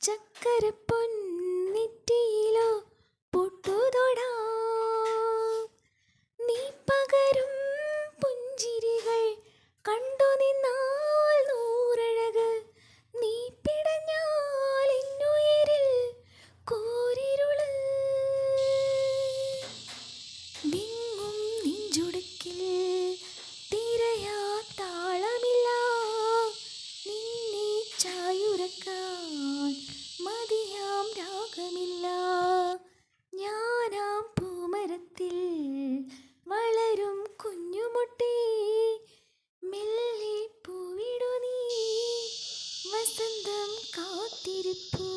ചക്കരപ്പൊന്നിറ്റിയിലോ പൊട്ടുതൊടാം. നീ പകരും പുഞ്ചിരികൾ കണ്ടു നിന്നാൽ നൂറഴക്. നീ പിടഞ്ഞാൽ എന്നുയിരിൽ കൂരിരുള്. വിങ്ങും നെഞ്ചുടുക്കിൽ തിരയാ താളമില്ല. നിന്നെ ചായുറക്കാൻ മതിയാം രാഗമില്ല. ഞാനാം പൂമരത്തിൽ വളരും കുഞ്ഞുമുട്ടി. മെല്ലെ പൂവിടു നീ വസന്തം കാത്തിരിപ്പു.